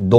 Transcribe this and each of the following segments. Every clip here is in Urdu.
2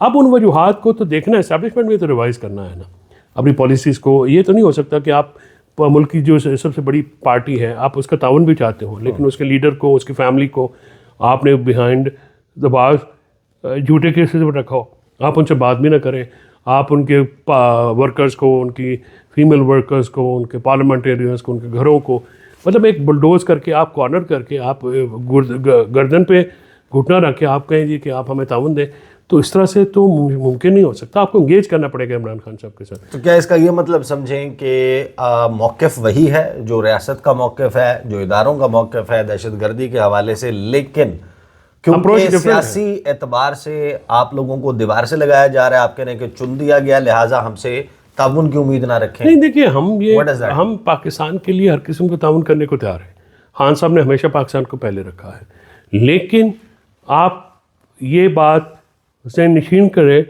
اب ان وجوہات کو تو دیکھنا ہے، اسٹیبلشمنٹ میں تو ریوائز کرنا ہے نا اپنی پالیسیز کو. یہ تو نہیں ہو سکتا کہ آپ ملک کی جو سب سے بڑی پارٹی ہے آپ اس کا تعاون بھی چاہتے ہو لیکن اس کے لیڈر کو، اس کی فیملی کو آپ نے بیہائنڈ دا بارز جھوٹے کیسز میں رکھا ہو. آپ ان سے بات بھی نہ کریں، آپ ان کے ورکرز کو، ان کی فیمیل ورکرز کو، ان کے پارلیمنٹیرینز کو، ان کے گھروں کو مطلب ایک بلڈوز کر کے آپ کارنر کر کے آپ گردن پہ گھٹنا رکھ کے آپ کہیں جی کہ آپ ہمیں تعاون دیں. تو اس طرح سے تو ممکن نہیں ہو سکتا. آپ کو انگیج کرنا پڑے گا عمران خان صاحب کے ساتھ. تو کیا اس کا یہ مطلب سمجھیں کہ موقف وہی ہے جو ریاست کا موقف ہے، جو اداروں کا موقف ہے دہشت گردی کے حوالے سے، لیکن کیونکہ سیاسی اعتبار سے آپ لوگوں کو دیوار سے لگایا جا رہا ہے، آپ کہنے کہ چن دیا گیا لہٰذا ہم سے تعاون کی امید نہ رکھیں؟ نہیں دیکھیے، ہم پاکستان کے لیے ہر قسم کو تعاون کرنے کو تیار ہیں. خان صاحب نے ہمیشہ پاکستان کو پہلے رکھا ہے، لیکن آپ یہ بات ذہن نشین کریں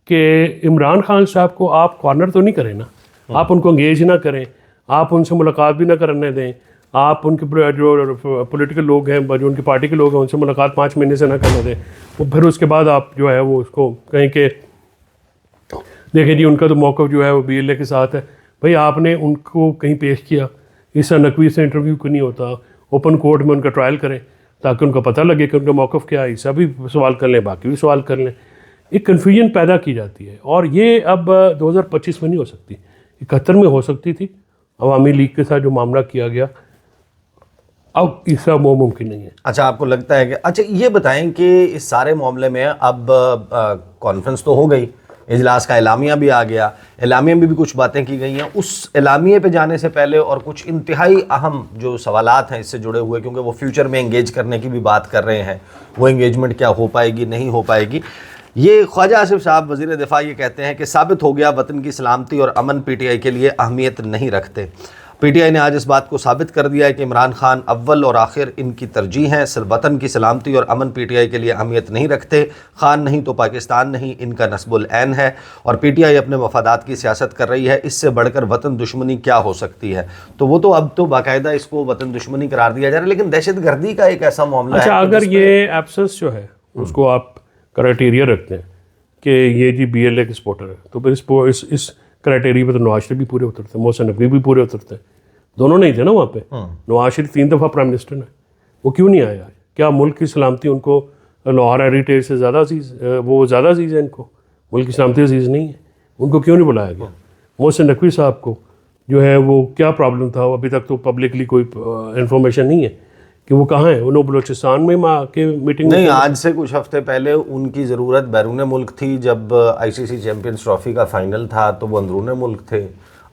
کہ عمران خان صاحب کو آپ کارنر تو نہیں کریں نا، آپ ان کو انگیج نہ کریں، آپ ان سے ملاقات بھی نہ کرنے دیں، آپ ان کے جو پولیٹیکل لوگ ہیں، جو ان کی پارٹی کے لوگ ہیں ان سے ملاقات 5 مہینے سے نہ کرنے دیں. وہ پھر اس کے بعد آپ جو ہے وہ اس کو کہیں کہ دیکھیں جی ان کا تو موقف جو ہے وہ BLA کے ساتھ ہے. بھئی آپ نے ان کو کہیں پیش کیا، عیسیٰ نقوی سے انٹرویو کو نہیں ہوتا، اوپن کورٹ میں ان کا ٹرائل کریں تاکہ ان کا پتہ لگے کہ ان کا موقف کیا ہے. عیسیٰ بھی سوال کر لیں، باقی بھی سوال کر لیں. ایک کنفیوژن پیدا کی جاتی ہے اور یہ اب 2025 میں نہیں ہو سکتی، 71 میں ہو سکتی تھی عوامی لیگ کے ساتھ جو معاملہ کیا گیا. اب اس کا وہ ممکن نہیں ہے. اچھا آپ کو لگتا ہے کہ اچھا یہ بتائیں کہ اس سارے معاملے میں اب کانفرنس تو ہو گئی، اجلاس کا اعلامیہ بھی آ گیا، اعلامیہ میں بھی کچھ باتیں کی گئی ہیں. اس اعلامیے پہ جانے سے پہلے اور کچھ انتہائی اہم جو سوالات ہیں اس سے جڑے ہوئے، کیونکہ وہ فیوچر میں انگیج کرنے کی بھی بات کر رہے ہیں، وہ انگیجمنٹ کیا ہو پائے گی نہیں ہو پائے گی. یہ خواجہ آصف صاحب وزیر دفاع یہ کہتے ہیں کہ ثابت ہو گیا وطن کی سلامتی اور امن PTI کے لیے اہمیت نہیں رکھتے. PTI نے آج اس بات کو ثابت کر دیا ہے کہ عمران خان اول اور آخر ان کی ترجیح ہیں. وطن کی سلامتی اور امن PTI کے لیے اہمیت نہیں رکھتے. خان نہیں تو پاکستان نہیں، ان کا نصب العین ہے اور PTI اپنے مفادات کی سیاست کر رہی ہے. اس سے بڑھ کر وطن دشمنی کیا ہو سکتی ہے؟ تو وہ تو اب تو باقاعدہ اس کو وطن دشمنی قرار دیا جا رہا ہے، لیکن دہشت گردی کا ایک ایسا معاملہ ہے. اچھا اگر یہ ایبسنس جو ہے اس کو آپ کرائٹیریا رکھتے ہیں کہ یہ جی BLA کے سپورٹر ہے، تو پھر اس کرائٹیریا پہ تو نواز شریف بھی پورے اترتے ہیں، محسن نقوی بھی پورے اترتے ہیں. دونوں نہیں تھے نا وہاں پہ. نواز شریف 3 دفعہ پرائم منسٹر ہے، وہ کیوں نہیں آیا؟ کیا ملک کی سلامتی ان کو لاہور ہیریٹیج سے زیادہ عزیز، وہ زیادہ عزیز ہے ان کو؟ ملک کی سلامتی عزیز نہیں ہے، ان کو کیوں نہیں بلایا گیا؟ محسن نقوی صاحب کو جو ہے وہ کیا پرابلم تھا؟ ابھی تک تو پبلکلی کوئی انفارمیشن نہیں ہے کہ وہ کہاں ہیں. انہوں بلوچستان میں کے میٹنگ نہیں، آج سے کچھ ہفتے پہلے ان کی ضرورت بیرون ملک تھی. جب ICC چیمپئنز ٹرافی کا فائنل تھا تو وہ اندرون ملک تھے.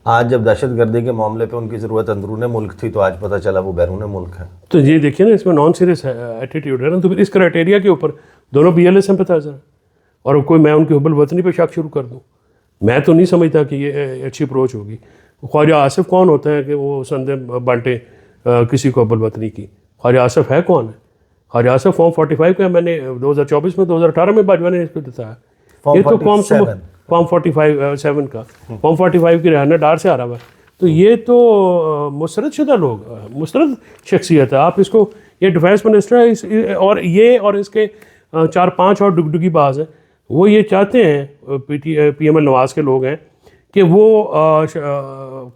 آج جب دہشت گردی کے معاملے پہ ان کی ضرورت اندرون ملک تھی تو آج پتہ چلا وہ بیرون ملک ہے. تو یہ دیکھیے نا، اس میں نان سیریس ایٹیٹیوڈ ہے نا. تو پھر اس کرائٹیریا کے اوپر دونوں BLA سمپتائزر ہیں اور کوئی میں ان کی حب الوطنی پہ شک شروع کر دوں، میں تو نہیں سمجھتا کہ یہ اچھی اپروچ ہوگی. خواجہ آصف کون ہوتا ہے کہ وہ سندے بانٹے کسی کو حب الوطنی کی؟ خواجہ آصف ہے کون ہے؟ خواجہ آصف فارم 45 کا میں نے 2024 میں 2018 میں باجوہ نے اس کو بتایا. یہ تو قوم سے فارم 47 کا فارم 45 کی رہنا ڈار سے آ رہا ہوا ہے. تو یہ تو مسترد شدہ لوگ، مسترد شخصیت ہے. آپ اس کو، یہ ڈیفینس منسٹر ہے اور یہ اور اس کے 4-5 اور ڈگڈگی باز ہیں. وہ یہ چاہتے ہیں PML نواز کے لوگ ہیں کہ وہ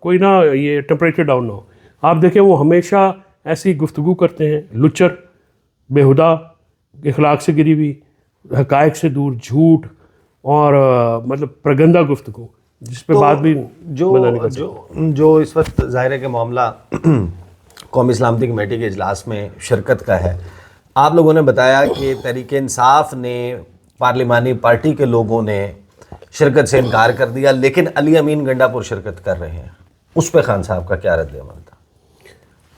کوئی نہ یہ ٹمپریچر ڈاؤن نہ ہو. آپ دیکھیں وہ ہمیشہ ایسی گفتگو کرتے ہیں، لچر، بےہدہ، اخلاق سے گری ہوئی، حقائق سے دور، جھوٹ اور مطلب پرگندہ گفتگو، جس پہ بات بھی جو اس وقت ظاہر ہے کہ معاملہ قومی سلامتی کمیٹی کے اجلاس میں شرکت کا ہے. آپ لوگوں نے بتایا کہ تحریک انصاف نے، پارلیمانی پارٹی کے لوگوں نے شرکت سے انکار کر دیا، لیکن علی امین گنڈا پور شرکت کر رہے ہیں. اس پہ خان صاحب کا کیا رد عمل تھا؟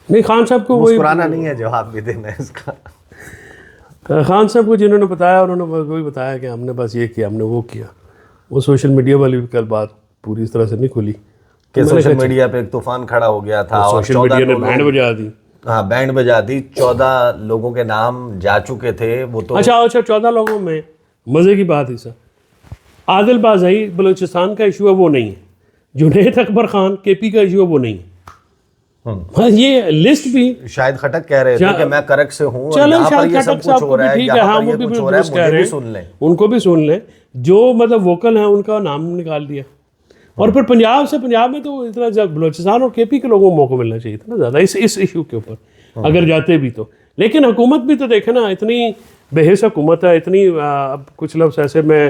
نہیں، خان صاحب کو مسکرانا نہیں ہے، جواب بھی دینا ہے اس کا. خان صاحب کو جنہوں نے بتایا انہوں نے وہی بتایا کہ ہم نے بس یہ کیا، ہم نے وہ کیا. وہ سوشل میڈیا والی بھی کل بات پوری اس طرح سے نہیں کھلی کہ سوشل میڈیا پہ ایک طوفان کھڑا ہو گیا تھا اور سوشل میڈیا نے بینڈ بجا دی. ہاں، بینڈ بجا دی. 14 لوگوں کے نام جا چکے تھے. وہ تو اچھا 14 لوگوں میں مزے کی بات ہے سر، عادل بازائی بلوچستان کا ایشو ہے وہ نہیں ہے، جنید اکبر خان KP کا ایشو ہے وہ نہیں ہے. ہاں یہ لسٹ بھی شاہد خٹک کہہ رہے تھے کہ میں کرک سے ہوں، چلیں یہاں پر شاہد یہ سب خٹک صاحب کچھ ہو کو بھی رہا ہے، ٹھیک ہے، یہاں ہاں پر وہ یہ بھی کچھ ہو رہا درست ہے، کہہ مجھے رہے بھی ہیں، سن لیں. ان کو بھی سن لیں. جو مطلب ووکل ہیں ان کا نام نکال دیا. اور پھر پنجاب میں تو اتنا بلوچستان اور کے پی کے لوگوں کو موقع ملنا چاہیے تھا نا زیادہ اس ایشو کے اوپر اگر جاتے بھی تو. لیکن حکومت بھی تو دیکھے نا، اتنی بے حس حکومت ہے، اتنی اب کچھ لفظ ایسے میں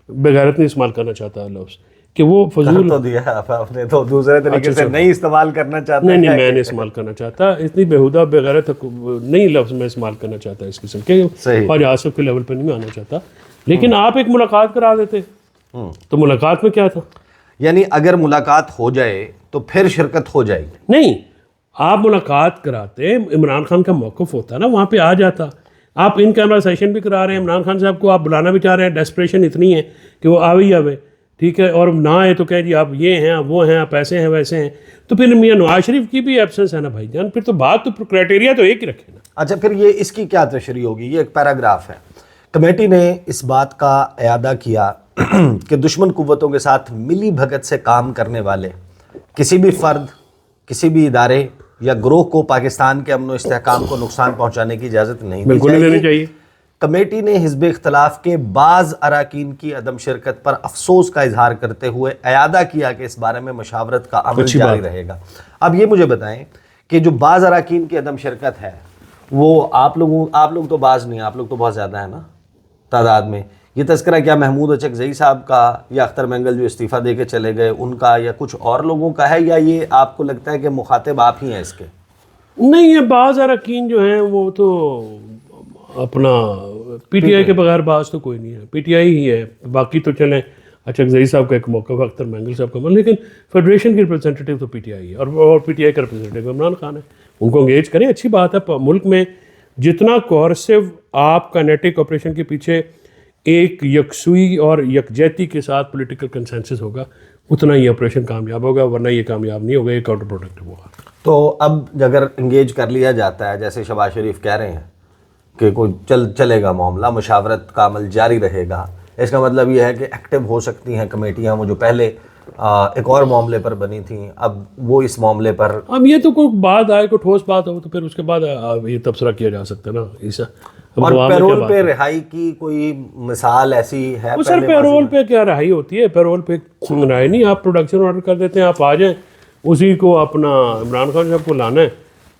بغیرت نہیں استعمال کرنا چاہتا لفظ کہ وہ فضول تو دیا آپ نے، تو دوسرے طریقے سے نہیں استعمال کرنا چاہتا. نہیں میں نہیں استعمال کرنا چاہتا، اتنی بےہودہ بغیرت نہیں لفظ میں استعمال کرنا چاہتا اس قسم کے، خواجہ آصف کے لیول پہ نہیں آنا چاہتا. لیکن آپ ایک ملاقات کرا دیتے تو ملاقات میں کیا تھا؟ یعنی اگر ملاقات ہو جائے تو پھر شرکت ہو جائے گی. نہیں، آپ ملاقات کراتے، عمران خان کا موقف ہوتا نا وہاں پہ آ جاتا. آپ ان کیمرہ سیشن بھی کرا رہے ہیں، عمران خان صاحب کو آپ بلانا بھی چاہ رہے ہیں، ڈیسپریشن اتنی ہے کہ وہ آوے ہی آوے، ٹھیک ہے، اور نہ آئے تو کہیں جی آپ یہ ہیں، آپ وہ ہیں، آپ ایسے ہیں ویسے ہیں. تو پھر میاں نواز شریف کی بھی ایبسنس ہے نا بھائی جان، پھر تو بات تو کرائٹیریا تو ایک ہی رکھے نا. اچھا پھر یہ اس کی کیا تشریح ہوگی؟ یہ ایک پیراگراف ہے. کمیٹی نے اس بات کا اعادہ کیا کہ دشمن قوتوں کے ساتھ ملی بھگت سے کام کرنے والے کسی بھی فرد، کسی بھی ادارے یا گروہ کو پاکستان کے امن و استحکام کو نقصان پہنچانے کی اجازت نہیں دی بالکل نہیں جائے دینی گی. چاہیے. کمیٹی نے حزب اختلاف کے بعض اراکین کی عدم شرکت پر افسوس کا اظہار کرتے ہوئے اعادہ کیا کہ اس بارے میں مشاورت کا عمل جاری رہے گا. اب یہ مجھے بتائیں کہ جو بعض اراکین کی عدم شرکت ہے وہ آپ لوگ تو بعض نہیں، آپ لوگ تو بہت زیادہ ہیں نا تعداد میں. یہ تذکرہ کیا محمود اچکزئی صاحب کا یا اختر مینگل جو استعفیٰ دے کے چلے گئے ان کا یا کچھ اور لوگوں کا ہے، یا یہ آپ کو لگتا ہے کہ مخاطب آپ ہی ہیں اس کے؟ نہیں، یہ بعض اراکین جو ہیں وہ تو اپنا پی ٹی آئی کے بغیر بعض تو کوئی نہیں ہے، پی ٹی آئی ہی ہے. باقی تو چلیں اچکزئی صاحب کا ایک موقف، اختر مینگل صاحب کا، لیکن فیڈریشن کی ریپرزینٹیٹیو تو پی ٹی آئی ہے، اور پی ٹی آئی کا ریپرزینٹیٹیو عمران خان ہے. ان کو انگیج کریں، اچھی بات ہے. ملک میں جتنا کوہرسو آپ کائنیٹک آپریشن کے پیچھے ایک یکسوئی اور یکجہتی کے ساتھ پولیٹیکل کنسنسس ہوگا، اتنا یہ آپریشن کامیاب ہوگا، ورنہ یہ کامیاب نہیں ہوگا، یہ کاؤنٹر پروڈکٹیو ہوگا. تو اب اگر انگیج کر لیا جاتا ہے جیسے شہباز شریف کہہ رہے ہیں کہ کوئی چلے گا معاملہ، مشاورت کا عمل جاری رہے گا، اس کا مطلب یہ ہے کہ ایکٹیو ہو سکتی ہیں کمیٹیاں وہ جو پہلے ایک اور معاملے پر بنی تھیں، اب وہ اس معاملے پر. اب یہ تو کوئی بات آئے، کوئی ٹھوس بات ہو تو پھر اس کے بعد یہ تبصرہ کیا جا سکتا ہے نا. اور پیرول پہ رہائی کی کوئی مثال ایسی ہے؟ وہ سر پیرول پہ کیا رہائی ہوتی ہے؟ پیرول پہ رہائی نہیں، آپ پروڈکشن آرڈر کر دیتے ہیں، آپ آ جائیں، اسی کو اپنا عمران خان صاحب کو لانا ہے،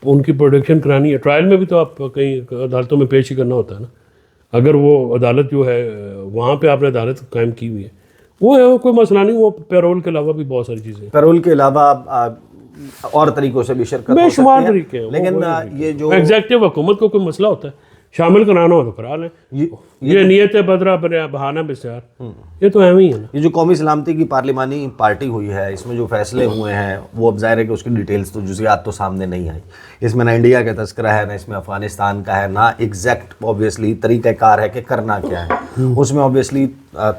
ان کی پروڈکشن کرانی ہے. ٹرائل میں بھی تو آپ کہیں عدالتوں میں پیش ہی کرنا ہوتا ہے نا. اگر وہ عدالت جو ہے وہاں پہ آپ نے عدالت قائم کی ہوئی ہے، وہ ہے، کوئی مسئلہ نہیں. وہ پیرول کے علاوہ بھی بہت ساری چیزیں، پیرول کے علاوہ اور طریقوں سے بھی شرکت بے ہو شمار سکتی ہے. طریقے ہیں. لیکن یہ جو ایگزیکٹو حکومت کو کوئی مسئلہ ہوتا ہے، شامل کرانا ہو تو کرا لیں. یہ نیت بدرا بہانہ بسیار، یہ تو اہم ہی ہے نا. یہ جو قومی سلامتی کی پارلیمانی پارٹی ہوئی ہے، اس میں جو فیصلے ہوئے ہیں وہ اب ظاہر ہے کہ اس کی ڈیٹیلز تو جزیات تو سامنے نہیں آئی. اس میں نہ انڈیا کا تذکرہ ہے، نہ اس میں افغانستان کا ہے، نہ ایگزیکٹ آبویسلی طریقہ کار ہے کہ کرنا کیا ہے. اس میں آبویسلی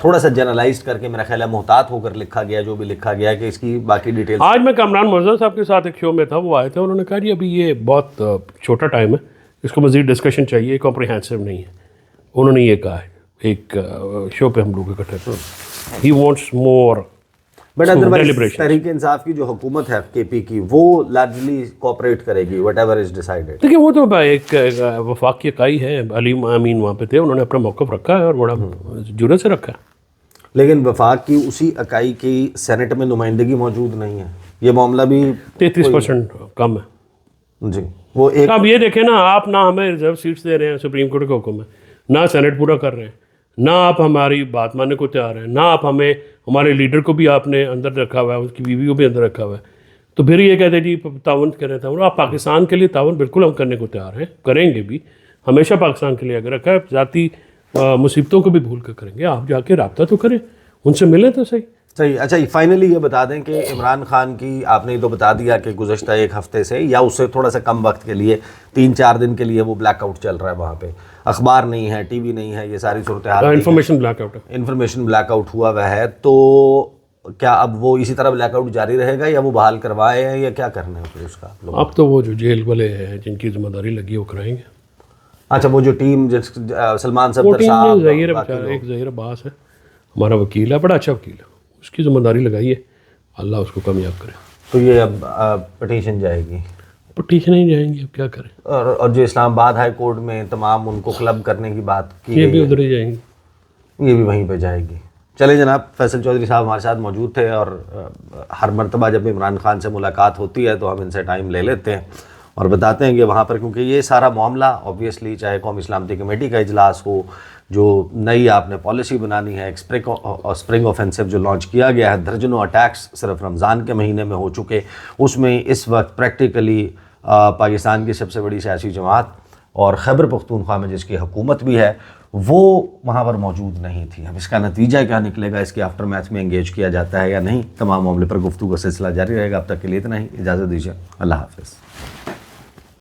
تھوڑا سا جنرلائزڈ کر کے میرا خیال ہے محتاط ہو کر لکھا گیا جو بھی لکھا گیا ہے کہ اس کی باقی ڈیٹیلز. آج میں کامران مرزا صاحب کے ساتھ ایک شو میں تھا، وہ آئے تھے، انہوں نے کہا جی ابھی یہ بہت چھوٹا ٹائم ہے، اس کو مزید ڈسکشن چاہیے، کمپریہنسو نہیں ہے. انہوں نے یہ کہا ہے ایک شو پہ ہم لوگ اکٹھے تھے. He wants more. But otherwise Tehreek Insaf کی جو حکومت ہے کے پی کی، وہ لارجلی کوآپریٹ کرے گی وٹ ایور از ڈیسائیڈڈ. دیکھیے وہ تو ایک وفاق کی اکائی ہے، علیم امین وہاں پہ تھے، انہوں نے اپنا موقف رکھا ہے اور بڑا جرأت سے رکھا ہے. لیکن وفاق کی اسی اکائی کی سینٹ میں نمائندگی موجود نہیں ہے. یہ معاملہ بھی 33% کم ہے. جی وہ ایک. اب یہ دیکھیں نا، آپ نہ ہمیں ریزرو سیٹس دے رہے ہیں، سپریم کورٹ کا حکم ہے، نہ سینٹ پورا کر رہے ہیں، نہ آپ ہماری بات ماننے کو تیار ہیں، نہ آپ ہمیں، ہمارے لیڈر کو بھی آپ نے اندر رکھا ہوا ہے، اس کی بیوی کو بھی اندر رکھا ہوا ہے. تو پھر یہ کہتے ہیں جی تعاون کریں تعاون. آپ پاکستان کے لیے تعاون بالکل ہم کرنے کو تیار ہیں، کریں گے بھی، ہمیشہ پاکستان کے لیے اگر رکھا ہے. ذاتی مصیبتوں کو بھی بھول کر کریں گے. آپ جا کے رابطہ تو کریں، ان سے ملیں تو صحیح. اچھا فائنلی یہ بتا دیں کہ عمران خان کی، آپ نے تو بتا دیا کہ گزشتہ ایک ہفتے سے یا اس سے تھوڑا سا کم وقت کے لیے 3-4 دن کے لیے وہ بلیک آؤٹ چل رہا ہے وہاں پہ. اخبار نہیں ہے، ٹی وی نہیں ہے، یہ ساری صورتحال انفارمیشن بلیک آؤٹ ہے. انفارمیشن بلیک آؤٹ ہوا ہوا ہے. تو کیا اب وہ اسی طرح بلیک آؤٹ جاری رہے گا یا وہ بحال کروائے ہیں یا کیا کرنا ہے پھر اس کا؟ اب تو وہ جو جیل والے ہیں جن کی ذمہ داری لگی وہ کرائیں گے. اچھا وہ جو ٹیم سلمان صفدر صاحب، ظہیر بیچارہ، ایک ظہیر عباس ہے ہمارا وکیل ہے، بڑا اچھا وکیل ہے، اس کی ذمہ داری لگائی ہے، اللہ اس کو کامیاب کرے. تو یہ اب پٹیشن جائے گی؟ پٹیشن ہی جائیں گے، اب کیا کریں. اور جو اسلام آباد ہائی کورٹ میں تمام ان کو کلب کرنے کی بات کی یہ گئی بھی ہے، ادھر ہی جائیں گے. یہ بھی وہیں پہ جائے گی. چلے جناب، فیصل چودھری صاحب ہمارے ساتھ موجود تھے، اور ہر مرتبہ جب عمران خان سے ملاقات ہوتی ہے تو ہم ان سے ٹائم لے لیتے ہیں اور بتاتے ہیں کہ وہاں پر، کیونکہ یہ سارا معاملہ آبویسلی چاہے قومی سلامتی کمیٹی کا اجلاس ہو، جو نئی آپ نے پالیسی بنانی ہے، اسپرنگ آفینسو جو لانچ کیا گیا ہے، درجنوں اٹیکس صرف رمضان کے مہینے میں ہو چکے، اس میں اس وقت پریکٹیکلی پاکستان کی سب سے بڑی سیاسی جماعت اور خیبر پختونخوا میں جس کی حکومت بھی ہے وہ وہاں پر موجود نہیں تھی. اب اس کا نتیجہ کیا نکلے گا، اس کے آفٹر میتھ میں انگیج کیا جاتا ہے یا نہیں، تمام معاملے پر گفتگو کا سلسلہ جاری رہے گا. اب تک کے لیے اتنا ہی، اجازت دیجیے، اللہ حافظ.